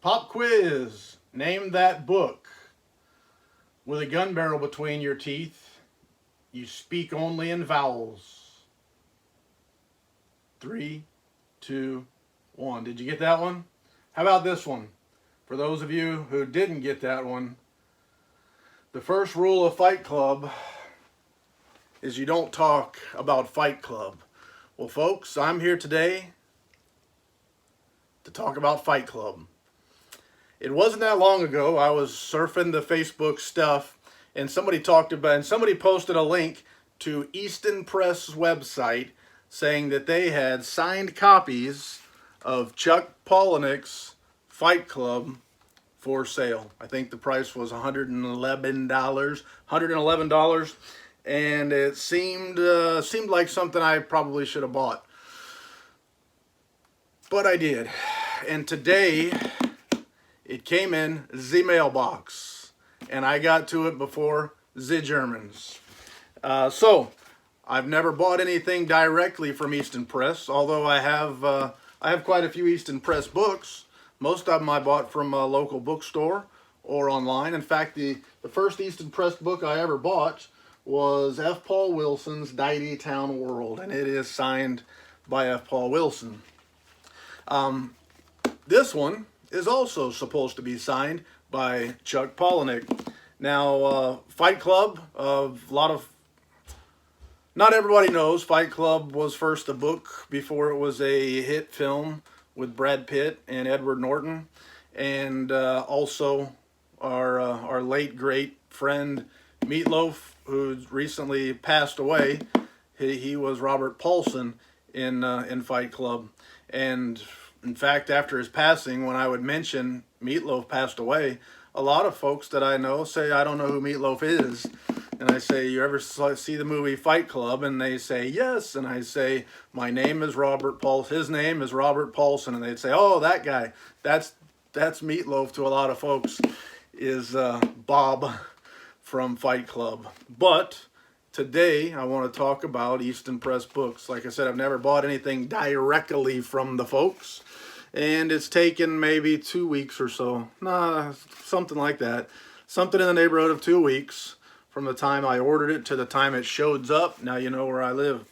Pop quiz. Name that book. With a gun barrel between your teeth, you speak only in vowels. Three, two, one. Did you get that one? How about this one? For those of you who didn't get that one, the first rule of Fight Club is you don't talk about Fight Club. Well, folks, I'm here today to talk about Fight Club. It wasn't that long ago. I was surfing the Facebook stuff, and somebody posted a link to Easton Press website saying that they had signed copies of Chuck Palahnuik's Fight Club for sale. I think the price was $111, and it seemed like something I probably should have bought, but I did. And today it came in the mailbox, and I got to it before the Germans. So I've never bought anything directly from Easton Press, although I have quite a few Easton Press books. Most of them I bought from a local bookstore or online. In fact, the first Easton Press book I ever bought was F. Paul Wilson's Diety Town World, and it is signed by F. Paul Wilson. This one is also supposed to be signed by Chuck Palahnuik. Now, Fight Club, not everybody knows, Fight Club was first a book before it was a hit film with Brad Pitt and Edward Norton, and also our late great friend Meatloaf, who's recently passed away. He was Robert Paulson in Fight Club, and in fact, after his passing, when I would mention Meatloaf passed away, a lot of folks that I know say, I don't know who Meatloaf is. And I say, you ever see the movie Fight Club? And they say, yes. And I say, my name is Robert Paulson. His name is Robert Paulson. And they'd say, oh, that guy. That's Meatloaf to a lot of folks, is Bob from Fight Club. But today, I want to talk about Easton Press books. Like I said, I've never bought anything directly from the folks, and it's taken maybe 2 weeks or so. Nah, something like that. Something in the neighborhood of 2 weeks from the time I ordered it to the time it shows up. Now you know where I live.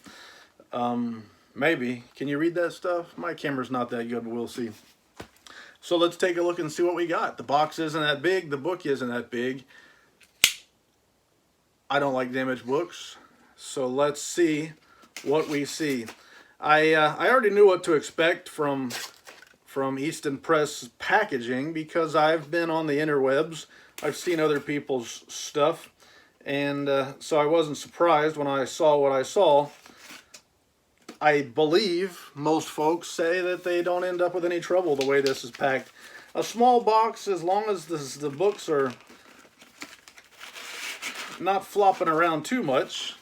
Maybe. Can you read that stuff? My camera's not that good, but we'll see. So let's take a look and see what we got. The box isn't that big. The book isn't that big. I don't like damaged books, so let's see what we see. I already knew what to expect from Easton Press packaging because I've been on the interwebs. I've seen other people's stuff, and so I wasn't surprised when I saw what I saw. I believe most folks say that they don't end up with any trouble the way this is packed. A small box, as long as the books are not flopping around too much,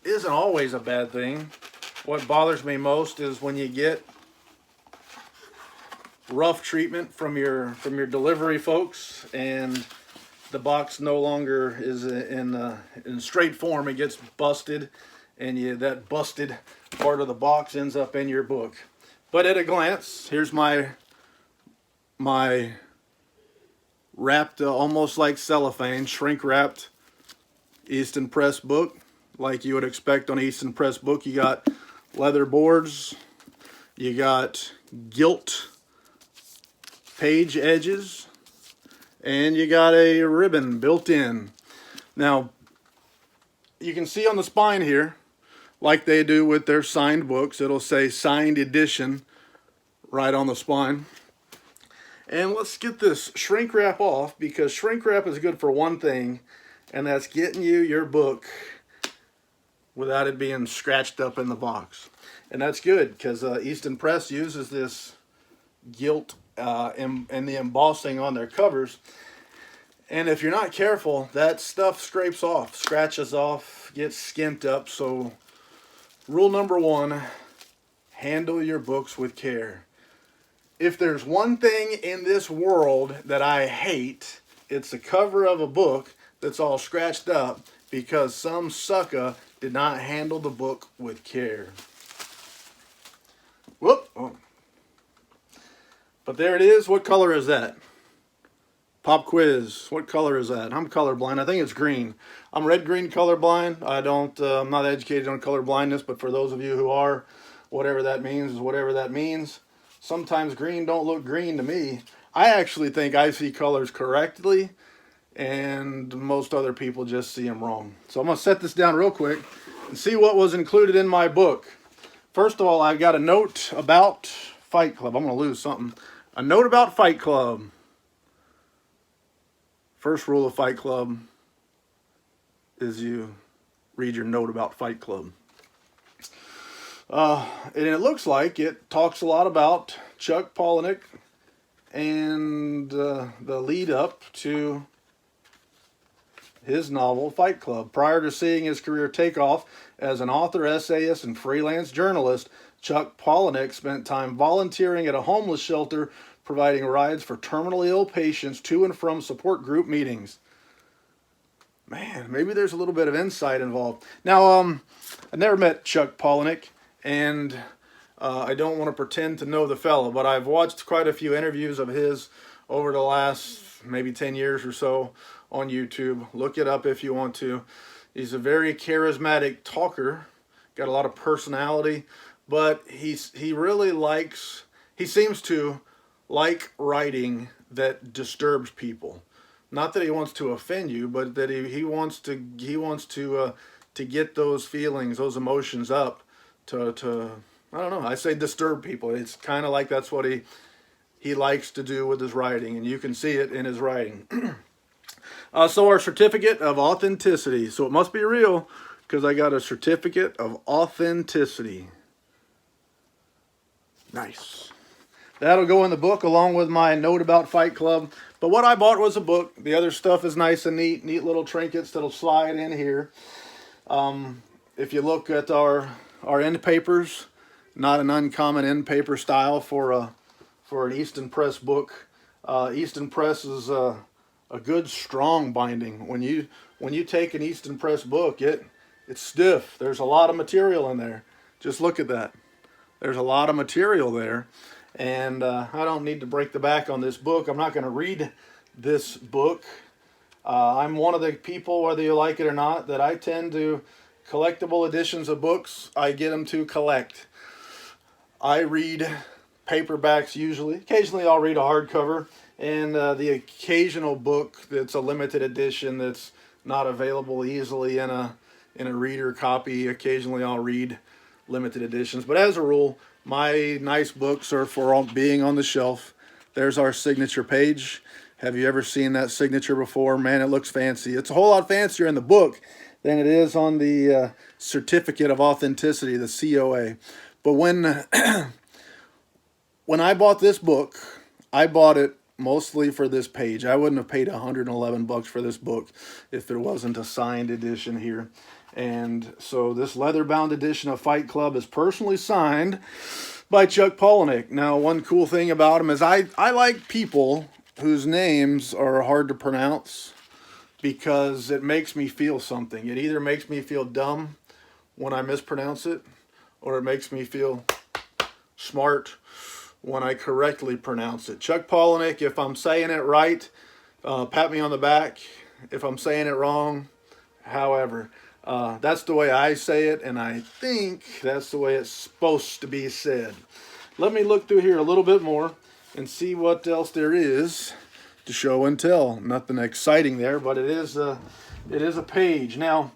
isn't always a bad thing. What bothers me most is when you get rough treatment from your delivery folks and the box no longer is in straight form. It gets busted, and that busted part of the box ends up in your book. But at a glance, here's my wrapped almost like cellophane, shrink wrapped Easton Press book, like you would expect on Easton Press book. You got leather boards, you got gilt page edges, and you got a ribbon built in. Now, you can see on the spine here, like they do with their signed books, it'll say signed edition right on the spine. And let's get this shrink wrap off, because shrink wrap is good for one thing, and that's getting you your book without it being scratched up in the box. And that's good, because Easton Press uses this gilt and the embossing on their covers. And if you're not careful, that stuff scrapes off, scratches off, gets skimped up. So rule number one, handle your books with care. If there's one thing in this world that I hate, it's the cover of a book that's all scratched up because some sucker did not handle the book with care. Whoop. Oh. But there it is. What color is that? Pop quiz. What color is that? I'm colorblind. I think it's green. I'm red-green colorblind. I'm not educated on color blindness, but for those of you who are, whatever that means is whatever that means. Sometimes green don't look green to me. I actually think I see colors correctly, and most other people just see them wrong. So I'm going to set this down real quick and see what was included in my book. First of all, I've got a note about Fight Club. I'm going to lose something. A note about Fight Club. First rule of Fight Club is you read your note about Fight Club. And it looks like it talks a lot about Chuck Palahnuik and the lead up to his novel Fight Club. Prior to seeing his career take off as an author, essayist, and freelance journalist, Chuck Palahnuik spent time volunteering at a homeless shelter, providing rides for terminally ill patients to and from support group meetings. Man, maybe there's a little bit of insight involved. Now, I never met Chuck Palahnuik, and I don't want to pretend to know the fellow, but I've watched quite a few interviews of his over the last maybe 10 years or so on YouTube. Look it up if you want to. He's a very charismatic talker, got a lot of personality, but he seems to like writing that disturbs people. Not that he wants to offend you, but that he wants to get those feelings, those emotions up to I don't know, I say disturb people. It's kind of like that's what he likes to do with his writing, and you can see it in his writing. So our certificate of authenticity. So it must be real because I got a certificate of authenticity. Nice. That'll go in the book along with my note about Fight Club. But what I bought was a book. The other stuff is nice and neat little trinkets that'll slide in here. If you look at our end papers, not an uncommon end paper style for an Easton Press book. Easton Press is a good strong binding. When you take an Easton Press book, it's stiff. There's a lot of material in there. Just look at that. There's a lot of material there. And I don't need to break the back on this book. I'm not going to read this book. I'm one of the people, whether you like it or not, that I tend to collectible editions of books. I get them to collect. I read paperbacks usually. Occasionally I'll read a hardcover. And the occasional book that's a limited edition that's not available easily in a reader copy. Occasionally I'll read limited editions. But as a rule, my nice books are for being on the shelf. There's our signature page. Have you ever seen that signature before? Man, it looks fancy. It's a whole lot fancier in the book than it is on the certificate of authenticity, the COA. But when I bought this book, I bought it mostly for this page. I wouldn't have paid $111 for this book if there wasn't a signed edition here. And so this leather-bound edition of Fight Club is personally signed by Chuck Palahnuik. Now, one cool thing about him is I like people whose names are hard to pronounce because it makes me feel something. It either makes me feel dumb when I mispronounce it, or it makes me feel smart when I correctly pronounce it. Chuck Palahnuik, if I'm saying it right, pat me on the back. If I'm saying it wrong, however, that's the way I say it, and I think that's the way it's supposed to be said. Let me look through here a little bit more and see what else there is to show and tell. Nothing exciting there, but it is a page. Now,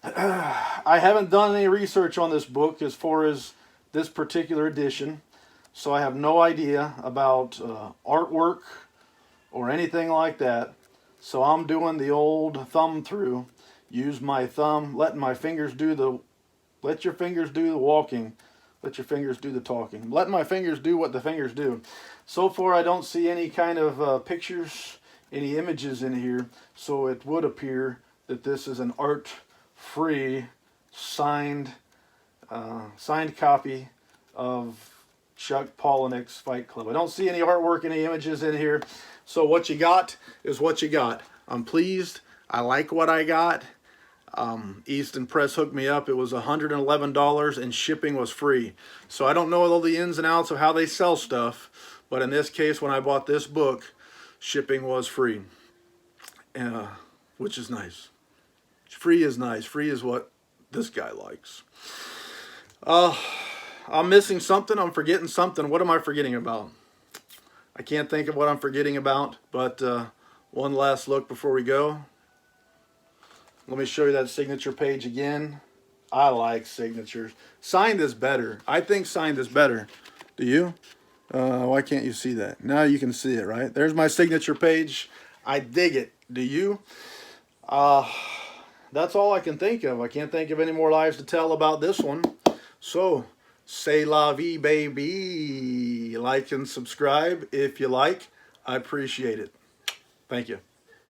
I haven't done any research on this book as far as this particular edition, so I have no idea about artwork or anything like that. So I'm doing the old thumb through. Use my thumb, let your fingers do the walking, let your fingers do the talking. Let my fingers do what the fingers do. So far I don't see any kind of pictures, any images in here, so it would appear that this is an art-free signed copy of Chuck Palahnuik's Fight Club. I don't see any artwork, any images in here, so what you got is what you got. I'm pleased. I like what I got. Easton Press hooked me up. It was $111 and shipping was free. So I don't know all the ins and outs of how they sell stuff, But in this case, when I bought this book, shipping was free, which is nice. Free is nice. Free is what this guy likes. I'm missing something. I'm forgetting something. What am I forgetting about? I can't think of what I'm forgetting about, but one last look before we go. Let me show you that signature page again. I like signatures. Signed is better. I think signed is better. Do you? Why can't you see that? Now you can see it, right? There's my signature page. I dig it. Do you? That's all I can think of. I can't think of any more lies to tell about this one. So, c'est la vie, baby. Like and subscribe if you like. I appreciate it. Thank you.